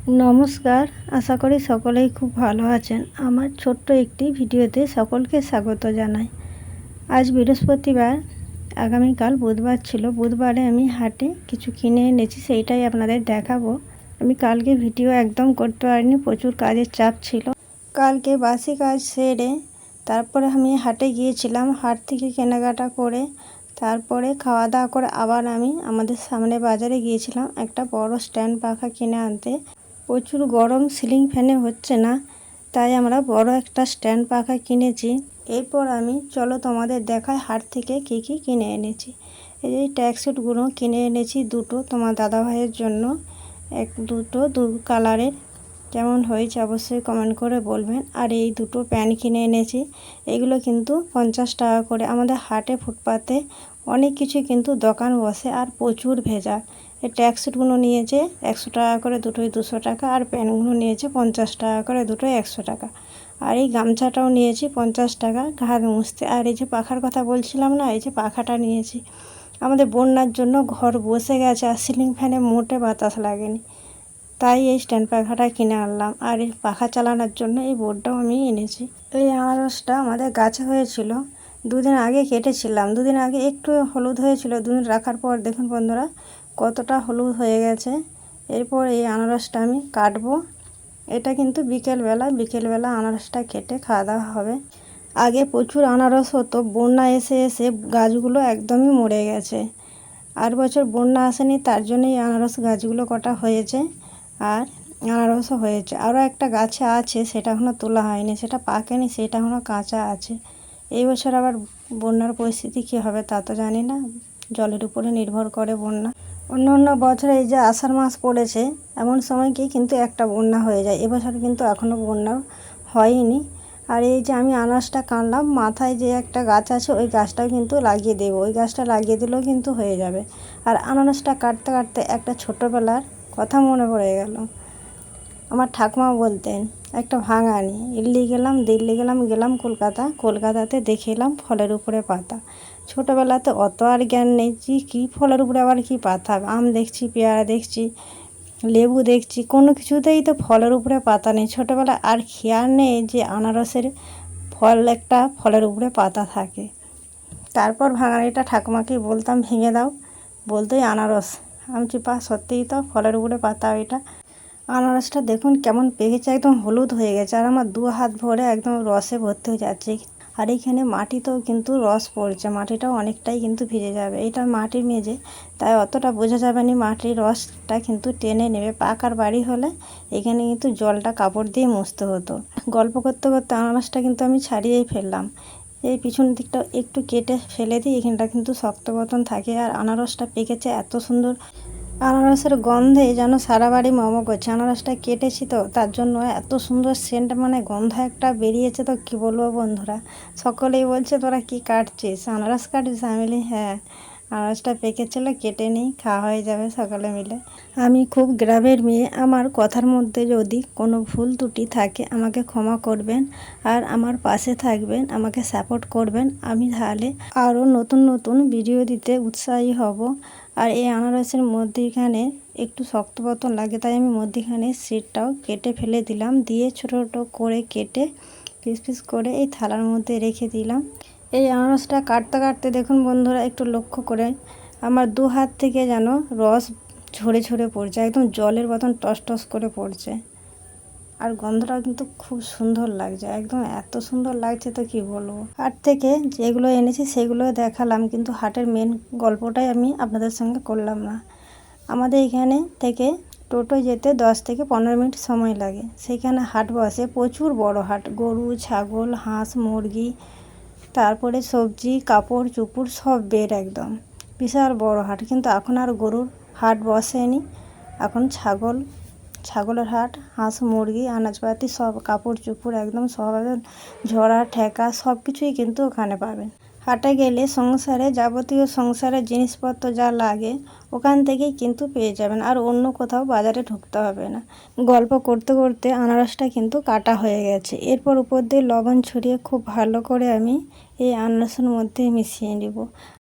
নমস্কার, আশা করি সকলেই খুব ভালো আছেন। আমার ছোট্ট একটি ভিডিওতে সকলকে স্বাগত জানাই। আজ বৃহস্পতিবার, আগামীকাল বুধবার ছিল। বুধবারে আমি হাটে কিছু কিনে এনেছি, সেইটাই আপনাদের দেখাবো। আমি কালকে ভিডিও একদম করতে পারিনি, প্রচুর কাজের চাপ ছিল। কালকে বাসি কাজ সেরে তারপরে আমি হাটে গিয়েছিলাম। হাট থেকে কেনাকাটা করে তারপরে খাওয়া দাওয়া করে আবার আমি আমাদের সামনে বাজারে গিয়েছিলাম একটা বড় স্ট্যান্ড পাখা কিনে আনতে। প্রচুর গরম, সিলিং ফ্যানে হচ্ছে না, তাই আমরা বড় একটা স্ট্যান্ড পাখা কিনেছি। এরপর আমি চলো তোমাদের দেখাই হাট থেকে কী কী কিনে এনেছি। এই যে ট্র্যাকস্যুটগুলো কিনে এনেছি দুটো তোমার দাদাভাইয়ের জন্য, দু কালারের। কেমন হয়েছে অবশ্যই কমেন্ট করে বলবেন। আর এই দুটো প্যান্ট কিনে এনেছি, এগুলো কিন্তু 50 টাকা করে। আমাদের হাটে ফুটপাতে অনেক কিছু কিন্তু দোকান বসে আর প্রচুর ভেজা। এই ট্র্যাকস্যুটগুলো নিয়েছে 100 টাকা করে, দুটোই 200 টাকা। আর প্যান্টগুলো নিয়েছে 50 টাকা করে, দুটোই 100 টাকা। আর এই গামছাটাও নিয়েছি 50 টাকা ঘাড় মুছতে। আর এই যে পাখার কথা বলছিলাম না, এই যে পাখাটা নিয়েছি। আমাদের বন্যার জন্য ঘর বসে গেছে আর সিলিং ফ্যানে মোটে বাতাস লাগেনি, তাই এই স্ট্যান্ড পাখাটা কিনে আনলাম। আর এই পাখা চালানোর জন্য এই বোর্ডটাও আমি এনেছি। এই আনারসটা আমাদের গাছে হয়েছিল, দুদিন আগে কেটেছিলাম। দুদিন আগে একটু হলুদ হয়েছিল, দুদিন রাখার পর দেখুন বন্ধুরা কতটা হলুদ হয়ে গেছে। এরপর এই আনারসটা আমি কাটবো। এটা কিন্তু বিকেলবেলা আনারসটা কেটে খাওয়া দাওয়া হবে। আগে প্রচুর আনারস হতো, বন্যা এসে এসে গাছগুলো একদমই মরে গেছে। আর বছর বন্যা আসেনি, তার জন্যই আনারস গাছগুলো কটা হয়েছে। আর আনারসও হয়েছে। আরও একটা গাছে আছে, সেটা এখনও তোলা হয়নি, সেটা পাকেনি, সেটা এখনও কাঁচা আছে। এই বছর আবার বন্যার পরিস্থিতি কী হবে তা তো জানি না, জলের উপরে নির্ভর করে বন্যা। অন্য বছরে এই যে আষাঢ় মাস পড়েছে, এমন সময় কি কিন্তু একটা বন্যা হয়ে যায়। এবছর কিন্তু এখনও বন্যা হয়নি। আর এই যে আমি আনারসটা কাটলাম, মাথায় যে একটা গাছ আছে ওই গাছটাও কিন্তু লাগিয়ে দেবো। ওই গাছটা লাগিয়ে দিলেও কিন্তু হয়ে যাবে। আর আনারসটা কাটতে কাটতে একটা ছোটোবেলার কথা মনে পড়ে গেল। আমার ঠাকুমা বলতেন একটা ভাঙানি, দিল্লি গেলাম কলকাতাতে দেখে এলাম ফলের উপরে পাতা। ছোটোবেলাতে অত আর জ্ঞান নেই যে কী ফলের উপরে আবার কী পাতা হবে। আম দেখছি, পেয়ারা দেখছি, লেবু দেখছি, কোনো কিছুতেই তো ফলের উপরে পাতা নেই। ছোটোবেলা আর খেয়াল নেই যে আনারসের ফলের উপরে পাতা থাকে। তারপর ভাঙানিটা ঠাকুমাকে বলতাম ভেঙে দাও, বলতোই আনারস। আমি চিপা সত্যিই তো ফলের উপরে পাতা ওইটা। আনারসটা দেখুন কেমন পেকেছে, একদম হলুদ হয়ে গেছে। আর আমার 2 হাত ভরে একদম রসে ভর্তি হয়ে যাচ্ছে। আর এইখানে মাটিতেও কিন্তু রস পড়ছে, মাটিটাও অনেকটাই কিন্তু ভিজে যাবে। এটা মাটির মেঝে, তাই অতটা বোঝা যাবে না। মাটির রসটা কিন্তু টেনে নেবে। পাকার বাড়ি হলে এখানে কিন্তু জলটা কাপড় দিয়ে মুছতে হতো। গল্প করতে করতে আনারসটা কিন্তু আমি ছাড়িয়েই ফেললাম। এই পিছন দিকটা একটু কেটে ফেলে দিই, এখানটা কিন্তু শক্ত মতন থাকে। আর আনারসটা পেকেছে এত সুন্দর, আনারসের গন্ধে যেন সারা বাড়ি মমো করছে। আনারসটা কেটেছি তো তার জন্য এত সুন্দর সেন্ট, মানে গন্ধ একটা বেরিয়েছে, তো কী বলবো বন্ধুরা। সকলেই বলছে তোরা কি কাটছিস, আনারস কাটছিস? আমি বলি হ্যাঁ, আনারসটা পেকেছিল, কেটে নিই, খাওয়া হয়ে যাবে সকলে মিলে। আমি খুব গ্রামের মেয়ে, আমার কথার মধ্যে যদি কোনো ভুল ত্রুটি থাকে আমাকে ক্ষমা করবেন। আর আমার পাশে থাকবেন, আমাকে সাপোর্ট করবেন। আমি তাহলে আরও নতুন ভিডিও দিতে উৎসাহী হব। আর এই আনারসের মধ্যেখানে একটু শক্ত মতন লাগে, তাই আমি মধ্যেখানে সিটটাও কেটে ফেলে দিলাম। দিয়ে ছোটো ছোটো করে কেটে পিস করে এই থালার মধ্যে রেখে দিলাম। এই আনারসটা কাটতে কাটতে দেখুন বন্ধুরা একটু লক্ষ্য করে আমার 2 হাত থেকে যেন রস ঝরে পড়ছে, একদম জলের মতন টস করে পড়ছে। আর গন্ধটাও কিন্তু খুব সুন্দর লাগছে, একদম এত সুন্দর লাগছে তো কি বলবো। হাট থেকে যেগুলো এনেছি সেগুলো দেখালাম, কিন্তু হাটের মেন গল্পটাই আমি আপনাদের সঙ্গে করলাম না। আমাদের এখানে থেকে টোটো যেতে 10 থেকে 15 মিনিট সময় লাগে। সেখানে হাট বসে, প্রচুর বড় হাট। গরু, ছাগল, হাঁস, মুরগি, তারপরে সবজি, কাপড় চোপড় সব বের, একদম বিশাল বড় হাট। কিন্তু এখন আর গরুর হাট বসেনি, এখন ছাগলের হাট, হাঁস মুরগি, আনাজপাতি সব, কাপড় চোপড় একদম সব, ঝরা ঠেকা সব কিছুই কিন্তু ওখানে পাবেন। হাটে গেলে যাবতীয় সংসারের জিনিসপত্র যা লাগে ওখান থেকেই কিন্তু পেয়ে যাবেন। আর অন্য কোথাও বাজারে ঢুকতে হবে না। গল্প করতে করতে আনারসটা কিন্তু কাটা হয়ে গেছে। এরপর উপর দিয়ে লবণ ছড়িয়ে খুব ভালো করে আমি এই আনারসের মধ্যে মিশিয়ে নেব।